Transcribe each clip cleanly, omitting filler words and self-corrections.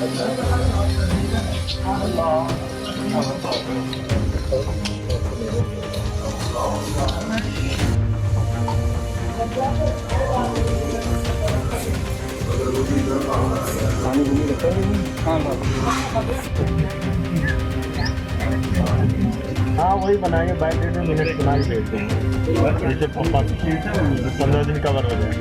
हाँ वही बनाएंगे, बाय डेट में मिनट बना के भेजते हैं, जैसे 15 दिन कवर हो जाए।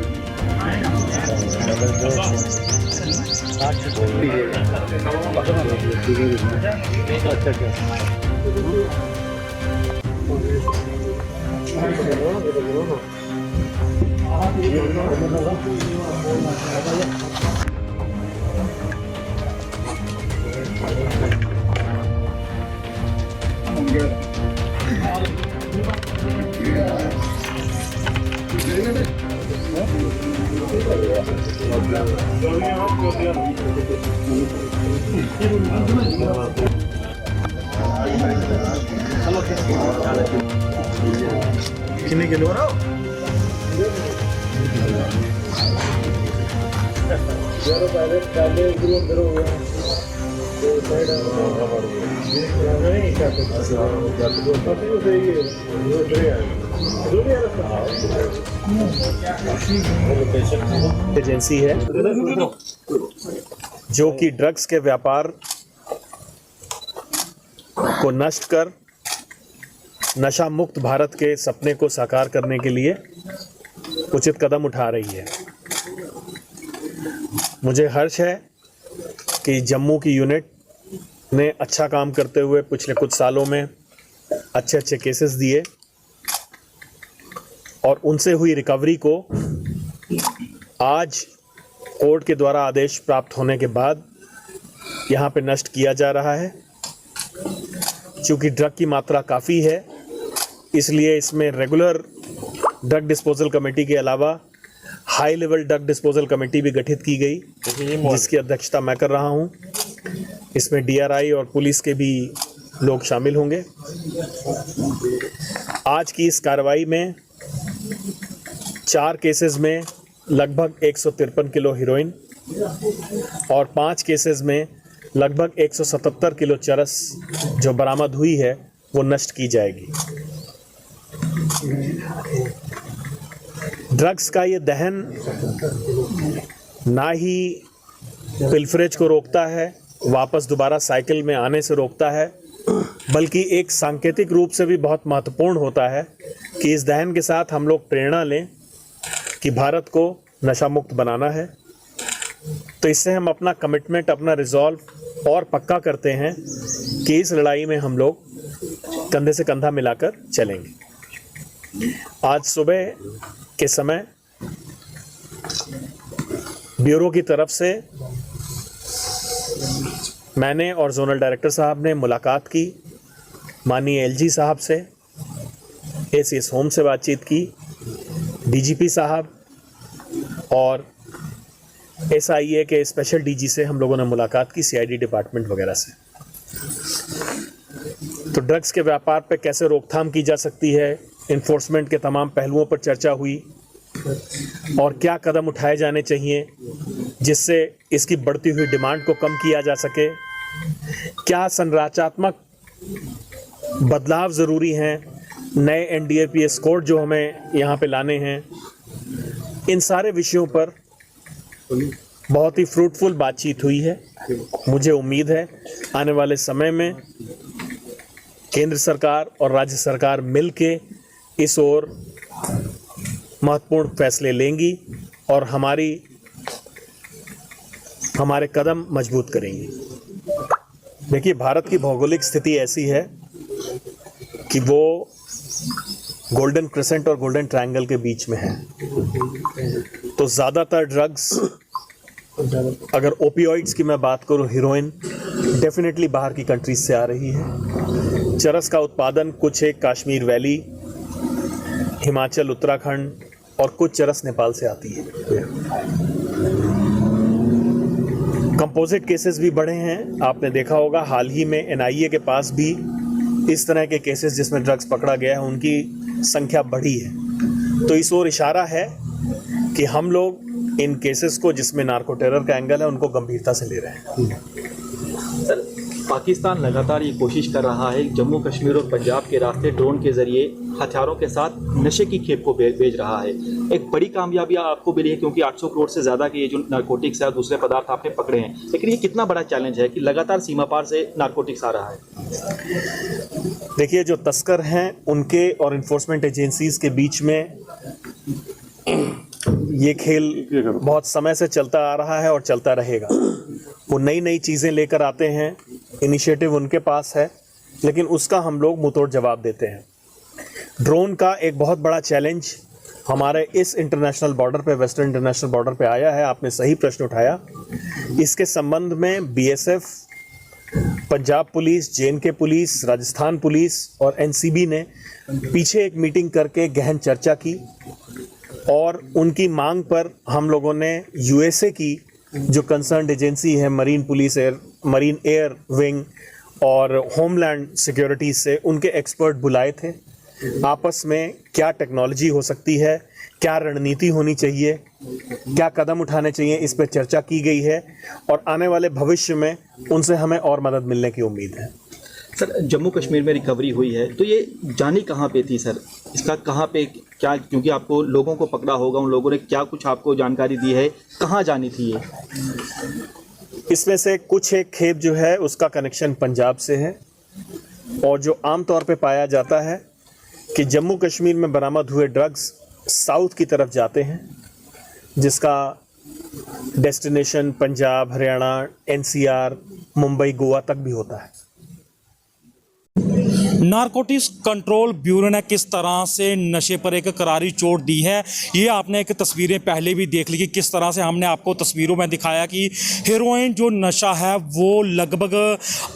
कितने किलो हो रहा हो? एजेंसी है जो कि ड्रग्स के व्यापार को नष्ट कर नशा मुक्त भारत के सपने को साकार करने के लिए उचित कदम उठा रही है। मुझे हर्ष है कि जम्मू की यूनिट ने अच्छा काम करते हुए पिछले कुछ सालों में अच्छे अच्छे केसेस दिए और उनसे हुई रिकवरी को आज कोर्ट के द्वारा आदेश प्राप्त होने के बाद यहाँ पे नष्ट किया जा रहा है। चूँकि ड्रग की मात्रा काफ़ी है, इसलिए इसमें रेगुलर ड्रग डिस्पोजल कमेटी के अलावा high level drug disposal committee भी गठित की गई, जिसकी अध्यक्षता मैं कर रहा हूँ। इसमें DRI और पुलिस के भी लोग शामिल होंगे। आज की इस कार्रवाई में 4 केसेस में लगभग 153 किलो हीरोइन और 5 केसेस में लगभग 177 किलो चरस जो बरामद हुई है वो नष्ट की जाएगी। ड्रग्स का ये दहन ना ही पिल्फरेज को रोकता है, वापस दोबारा साइकिल में आने से रोकता है, बल्कि एक सांकेतिक रूप से भी बहुत महत्वपूर्ण होता है कि इस दहन के साथ हम लोग प्रेरणा लें कि भारत को नशा मुक्त बनाना है। तो इससे हम अपना कमिटमेंट, अपना रिजॉल्व और पक्का करते हैं कि इस लड़ाई में हम लोग कंधे से कंधा मिलाकर चलेंगे। आज सुबह के समय ब्यूरो की तरफ से मैंने और जोनल डायरेक्टर साहब ने मुलाकात की, माननीय LG साहब से, ACS होम से बातचीत की, DGP साहब और SIA के स्पेशल DG से हम लोगों ने मुलाकात की, CID डिपार्टमेंट वगैरह से। तो ड्रग्स के व्यापार पे कैसे रोकथाम की जा सकती है, इन्फोर्समेंट के तमाम पहलुओं पर चर्चा हुई और क्या कदम उठाए जाने चाहिए जिससे इसकी बढ़ती हुई डिमांड को कम किया जा सके, क्या संरचनात्मक बदलाव ज़रूरी हैं, नए NDPS कोड जो हमें यहाँ पे लाने हैं, इन सारे विषयों पर बहुत ही फ्रूटफुल बातचीत हुई है। मुझे उम्मीद है आने वाले समय में केंद्र सरकार और राज्य सरकार मिलके इस ओर महत्वपूर्ण फैसले लेंगी और हमारे कदम मजबूत करेंगी। देखिए, भारत की भौगोलिक स्थिति ऐसी है कि वो गोल्डन क्रिसेंट और गोल्डन ट्रायंगल के बीच में है। तो ज़्यादातर ड्रग्स, अगर ओपियोइड्स की मैं बात करूं, हीरोइन डेफिनेटली बाहर की कंट्रीज से आ रही है। चरस का उत्पादन कुछ एक कश्मीर वैली, हिमाचल, उत्तराखंड और कुछ चरस नेपाल से आती है। कंपोजिट केसेस भी बढ़े हैं। आपने देखा होगा हाल ही में NIA के पास भी इस तरह के केसेस जिसमें ड्रग्स पकड़ा गया है, उनकी संख्या बढ़ी है। तो इस ओर इशारा है कि हम लोग इन केसेस को जिसमें नार्को टेरर का एंगल है उनको गंभीरता से ले रहे हैं। सर, पाकिस्तान लगातार ये कोशिश कर रहा है जम्मू कश्मीर और पंजाब के रास्ते ड्रोन के जरिए हथियारों के साथ नशे की खेप को भेज रहा है। एक बड़ी कामयाबी आपको मिली है क्योंकि 800 करोड़ से ज़्यादा के ये जो नारकोटिक्स है दूसरे पदार्थ आपने पकड़े हैं, लेकिन ये कितना बड़ा चैलेंज है कि लगातार सीमा पार से नारकोटिक्स आ रहा है? देखिए, जो तस्कर हैं उनके और इन्फोर्समेंट एजेंसीज के बीच में ये खेल बहुत समय से चलता आ रहा है और चलता रहेगा। वो नई नई चीज़ें लेकर आते हैं, इनिशिएटिव उनके पास है, लेकिन उसका हम लोग मुंहतोड़ जवाब देते हैं। ड्रोन का एक बहुत बड़ा चैलेंज हमारे इस इंटरनेशनल बॉर्डर पे, वेस्टर्न इंटरनेशनल बॉर्डर पे आया है। आपने सही प्रश्न उठाया। इसके संबंध में BSF, Punjab police, JNK police, Rajasthan police और एनसीबी ने पीछे एक मीटिंग करके गहन चर्चा की और उनकी मांग पर हम लोगों ने यूएसए की जो कंसर्न्ड एजेंसी है, मरीन एयर विंग और होमलैंड सिक्योरिटी से उनके एक्सपर्ट बुलाए थे। आपस में क्या टेक्नोलॉजी हो सकती है, क्या रणनीति होनी चाहिए, क्या कदम उठाने चाहिए, इस पर चर्चा की गई है और आने वाले भविष्य में उनसे हमें और मदद मिलने की उम्मीद है। सर, जम्मू कश्मीर में रिकवरी हुई है तो ये जानी कहाँ पे थी सर? इसका कहाँ पे क्या, क्योंकि आपको लोगों को पकड़ा होगा, उन लोगों ने क्या कुछ आपको जानकारी दी है, कहाँ जानी थी ये? इसमें से कुछ एक खेप जो है उसका कनेक्शन पंजाब से है और जो आमतौर पे पाया जाता है कि जम्मू कश्मीर में बरामद हुए ड्रग्स साउथ की तरफ जाते हैं, जिसका डेस्टिनेशन पंजाब, हरियाणा, एनसीआर, मुंबई, गोवा तक भी होता है। नारकोटिक्स कंट्रोल ब्यूरो ने किस तरह से नशे पर एक करारी चोट दी है, ये आपने एक तस्वीरें पहले भी देख ली कि किस तरह से हमने आपको तस्वीरों में दिखाया कि हेरोइन जो नशा है वो लगभग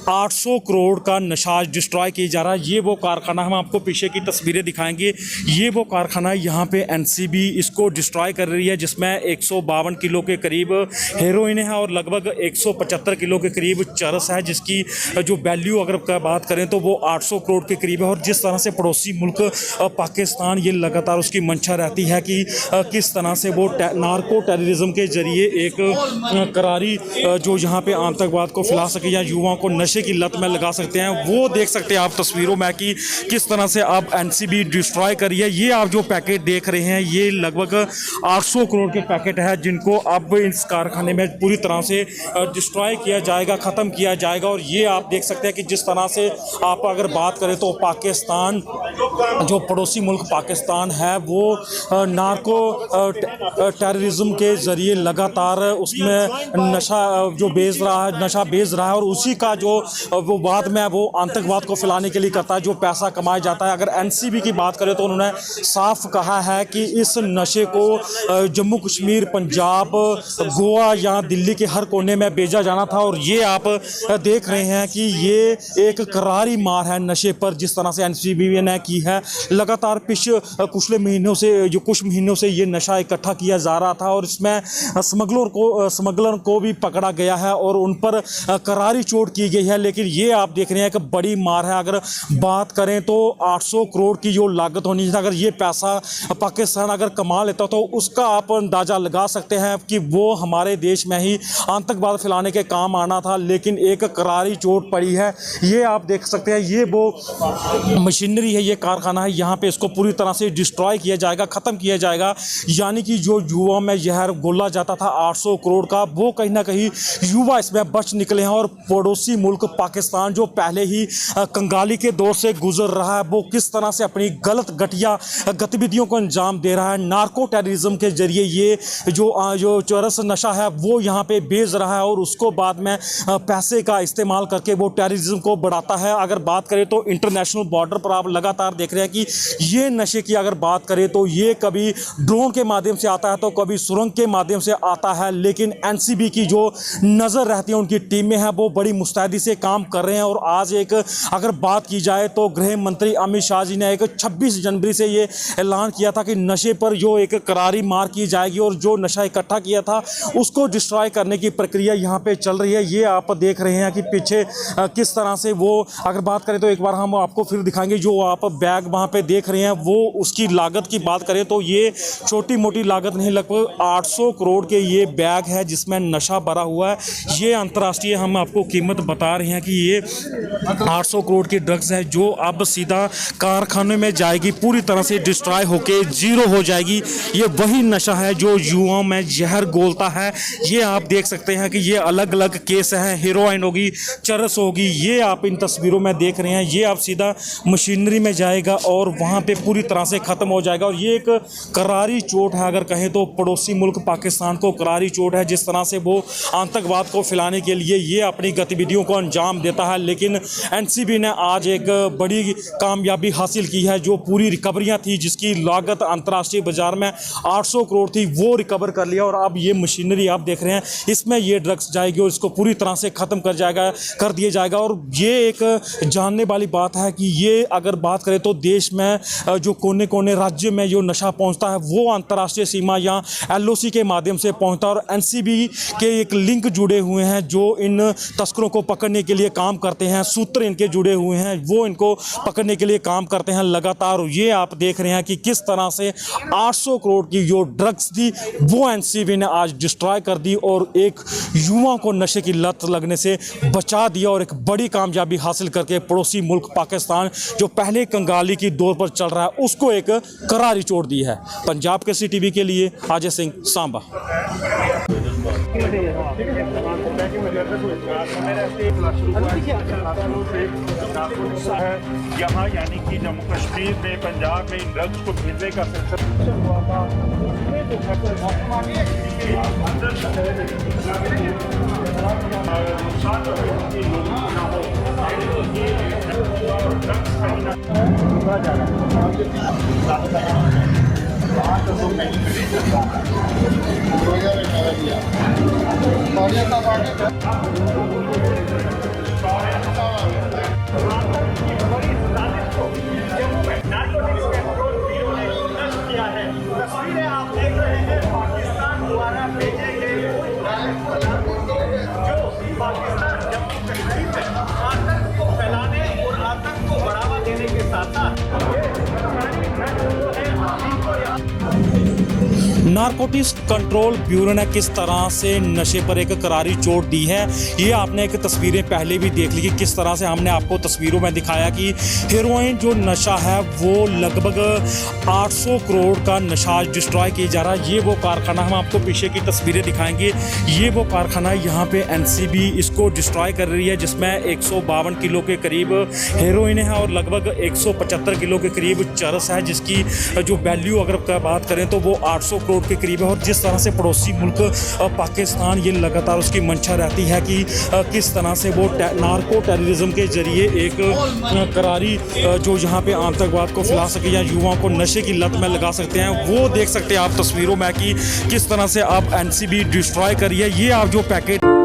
800 करोड़ का नशा डिस्ट्रॉय किया जा रहा है। ये वो कारखाना, हम आपको पीछे की तस्वीरें दिखाएंगे, ये वो कारखाना यहाँ पे एनसीबी इसको डिस्ट्रॉय कर रही है, जिसमें 152 किलो के करीब हेरोइन है और लगभग 175 किलो के करीब चरस है, जिसकी जो वैल्यू अगर बात करें तो वो 800 करोड़ के करीब है। और जिस तरह से पड़ोसी मुल्क पाकिस्तान ये लगातार उसकी मंशा रहती है कि किस तरह से वो नार्को टेररिज्म के जरिए एक करारी जो यहाँ पे आतंकवाद को फैला सके या युवाओं को नशे की लत में लगा सकते हैं, वो देख सकते हैं आप तस्वीरों में कि किस तरह से अब एनसीबी डिस्ट्रॉय करी है। ये आप जो पैकेट देख रहे हैं ये लगभग 800 करोड़ के पैकेट है, जिनको अब इस कारखाने में पूरी तरह से डिस्ट्रॉय किया जाएगा, ख़त्म किया जाएगा। और ये आप देख सकते हैं कि जिस तरह से आप अगर बात करें तो पाकिस्तान, जो पड़ोसी मुल्क पाकिस्तान है, वो नार्को टेररिज्म के ज़रिए लगातार उसमें नशा जो बेच रहा है, नशा बेच रहा है और उसी का जो वो बाद में वो आतंकवाद को फैलाने के लिए करता है, जो पैसा कमाया जाता है। अगर एनसीबी की बात करें तो उन्होंने साफ कहा है कि इस नशे को जम्मू कश्मीर, पंजाब, गोवा या दिल्ली के हर कोने में भेजा जाना था। और ये आप देख रहे हैं कि ये एक करारी मार है नशे पर, जिस तरह से एनसीबी ने की है। लगातार कुछ महीनों से ये नशा इकट्ठा किया जा रहा था और इसमें स्मगलर को भी पकड़ा गया है और उन पर करारी चोट की गई है। लेकिन ये आप देख रहे हैं कि बड़ी मार है। अगर बात करें तो 800 करोड़ की जो लागत होनी चाहिए, अगर ये पैसा पाकिस्तान अगर कमा लेता तो उसका आप अंदाज़ा लगा सकते हैं कि वो हमारे देश में ही आतंकवाद फैलाने के काम आना था। लेकिन एक करारी चोट पड़ी है। ये आप देख सकते हैं, ये वो मशीनरी है, ये कारखाना है, यहाँ पे इसको पूरी तरह से डिस्ट्रॉय किया जाएगा, ख़त्म किया जाएगा। यानी कि जो युवा में जहर घोला जाता था 800 करोड़ का, वो कहीं ना कहीं युवा इसमें बच निकले हैं। और पड़ोसी मुल्क पाकिस्तान जो पहले ही कंगाली के दौर से गुजर रहा है, वो किस तरह से अपनी गलत घटिया गतिविधियों को अंजाम दे रहा है। नार्को टेररिज्म के जरिए ये जो चरस नशा है वो यहाँ पे बेच रहा है और उसको बाद में पैसे का इस्तेमाल करके वो टेररिज्म को बढ़ाता है। अगर बात करें तो इंटरनेशनल बॉर्डर पर आप लगातार देख रहे हैं कि ये नशे की अगर बात करें तो ये कभी ड्रोन के माध्यम से आता है तो कभी सुरंग के माध्यम से आता है। लेकिन एनसीबी की जो नज़र रहती है, उनकी टीमें हैं, वो बड़ी मुस्तैदी से काम कर रहे हैं। और आज एक अगर बात की जाए तो गृह मंत्री अमित शाह जी ने एक 26 जनवरी से ये ऐलान किया था कि नशे पर जो एक करारी मार की जाएगी और जो नशा इकट्ठा किया था उसको डिस्ट्रॉय करने की प्रक्रिया यहाँ पे चल रही है। ये आप देख रहे हैं कि पीछे किस तरह से वो, अगर बात करें तो एक बार हम आपको फिर दिखाएंगे। जो आप बैग वहाँ पे देख रहे हैं वो उसकी लागत की बात करें तो ये छोटी मोटी लागत नहीं, लगभग 800 करोड़ के ये बैग है जिसमें नशा भरा हुआ है। ये अंतर्राष्ट्रीय हम आपको कीमत बता रहे हैं कि ये 800 करोड़ की ड्रग्स है जो अब सीधा कारखाने में जाएगी, पूरी तरह से डिस्ट्रॉय होके जीरो हो जाएगी। ये वही नशा है जो युवाओं में जहर घोलता है। ये आप देख सकते हैं कि ये अलग अलग केस हैं, हेरोइन होगी, चरस होगी, ये आप इन तस्वीरों में देख रहे हैं। ये आप सीधा मशीनरी में जाएगा और वहाँ पे पूरी तरह से ख़त्म हो जाएगा। और ये एक करारी चोट है, अगर कहें तो पड़ोसी मुल्क पाकिस्तान को करारी चोट है, जिस तरह से वो आतंकवाद को फैलाने के लिए ये अपनी गतिविधियों को अंजाम देता है। लेकिन एनसीबी ने आज एक बड़ी कामयाबी हासिल की है। जो पूरी रिकवरियाँ थी जिसकी लागत अंतर्राष्ट्रीय बाजार में 800 करोड़ थी वो रिकवर कर लिया। और अब ये मशीनरी आप देख रहे हैं इसमें ये ड्रग्स जाएगी और इसको पूरी तरह से ख़त्म कर दिया जाएगा। और ये एक जानने वाली बात है कि ये अगर बात करें तो देश में जो कोने कोने राज्य में जो नशा पहुंचता है वो अंतर्राष्ट्रीय सीमा या एलओसी के माध्यम से पहुंचता है। और एनसीबी के एक लिंक जुड़े हुए हैं जो इन तस्करों को पकड़ने के लिए काम करते हैं, सूत्र इनके जुड़े हुए हैं, वो इनको पकड़ने के लिए काम करते हैं लगातार। ये आप देख रहे हैं कि किस तरह से 800 करोड़ की जो ड्रग्स थी वो एनसीबी ने आज डिस्ट्रॉय कर दी और एक युवा को नशे की लत लगने से बचा दिया और एक बड़ी कामयाबी हासिल करके पड़ोसी मुल्क पाकिस्तान जो पहले कंगाली की दौर पर चल रहा है उसको एक करारी चोट दी है। पंजाब के CTV के लिए अजय सिंह, सांबा। यहाँ यानी कि जम्मू कश्मीर में, पंजाब में इन ड्रग्स को भेजने का सिलसिला हुआ था। उसमें जो नुकसान लोगों को ना तस्वीरें आप देख रहे हैं पाकिस्तान द्वारा भेजे गए जो पाकिस्तान जम्मू कश्मीर में आतंक को फैलाने और आतंक को बढ़ावा देने के साथ नारकोटिक्स कंट्रोल ब्यूरो ने किस तरह से नशे पर एक करारी चोट दी है ये आपने एक तस्वीरें पहले भी देख ली कि किस तरह से हमने आपको तस्वीरों में दिखाया कि हेरोइन जो नशा है वो लगभग 800 करोड़ का नशा डिस्ट्रॉय किया जा रहा है। ये वो कारखाना, हम आपको पीछे की तस्वीरें दिखाएंगे, ये वो कारखाना यहाँ पे एनसीबी इसको डिस्ट्रॉय कर रही है जिसमें 152 किलो के करीब हेरोइन है और लगभग 175 किलो के करीब चरस है जिसकी जो वैल्यू अगर बात करें तो वो 800 करोड़ के करीब है। और जिस तरह से पड़ोसी मुल्क पाकिस्तान ये लगातार उसकी मंशा रहती है कि किस तरह से वो नार्को टेररिज्म के जरिए एक करारी जो यहाँ पे आतंकवाद को फैला सके या युवाओं को नशे की लत में लगा सकते हैं, वो देख सकते हैं आप तस्वीरों में कि किस तरह से अब एनसीबी डिस्ट्रॉय करी है। ये आप जो पैकेट